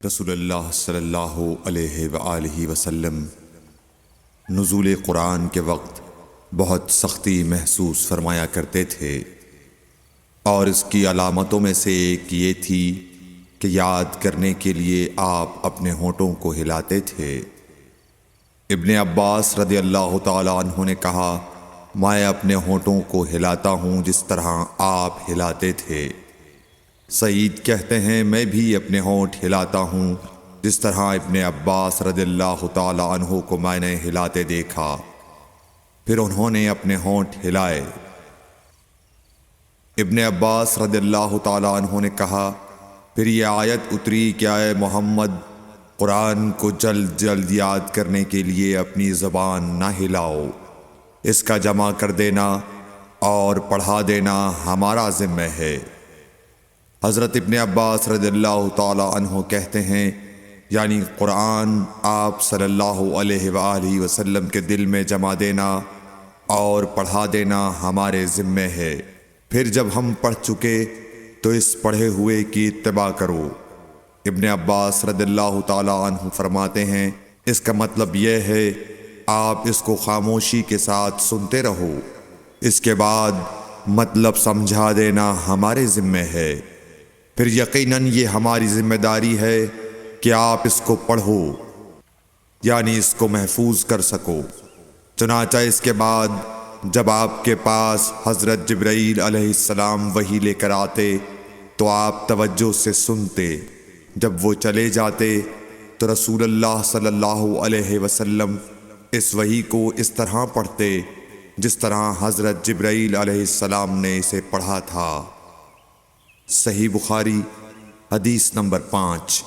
رسول اللہ صلی اللہ علیہ وآلہ وسلم نزول قرآن کے وقت بہت سختی محسوس فرمایا کرتے تھے، اور اس کی علامتوں میں سے ایک یہ تھی کہ یاد کرنے کے لیے آپ اپنے ہونٹوں کو ہلاتے تھے۔ ابن عباس رضی اللہ تعالی عنہ نے کہا، میں اپنے ہونٹوں کو ہلاتا ہوں جس طرح آپ ہلاتے تھے۔ سعید کہتے ہیں، میں بھی اپنے ہونٹ ہلاتا ہوں جس طرح ابن عباس رضی اللہ تعالی عنہ کو میں نے ہلاتے دیکھا۔ پھر انہوں نے اپنے ہونٹ ہلائے۔ ابن عباس رضی اللہ تعالی عنہ نے کہا، پھر یہ آیت اتری کہ اے محمد، قرآن کو جلد جلد یاد کرنے کے لیے اپنی زبان نہ ہلاؤ، اس کا جمع کر دینا اور پڑھا دینا ہمارا ذمہ ہے۔ حضرت ابن عباس رضی اللہ تعالی عنہ کہتے ہیں، یعنی قرآن آپ صلی اللہ علیہ وآلہ وسلم کے دل میں جمع دینا اور پڑھا دینا ہمارے ذمہ ہے۔ پھر جب ہم پڑھ چکے تو اس پڑھے ہوئے کی اتباع کرو۔ ابن عباس رضی اللہ تعالی عنہ فرماتے ہیں، اس کا مطلب یہ ہے آپ اس کو خاموشی کے ساتھ سنتے رہو، اس کے بعد مطلب سمجھا دینا ہمارے ذمہ ہے۔ پھر یقیناً یہ ہماری ذمہ داری ہے کہ آپ اس کو پڑھو، یعنی اس کو محفوظ کر سکو۔ چنانچہ اس کے بعد جب آپ کے پاس حضرت جبرائیل علیہ السلام وحی لے کر آتے تو آپ توجہ سے سنتے، جب وہ چلے جاتے تو رسول اللہ صلی اللہ علیہ وسلم اس وحی کو اس طرح پڑھتے جس طرح حضرت جبرائیل علیہ السلام نے اسے پڑھا تھا۔ صحیح بخاری حدیث نمبر 5۔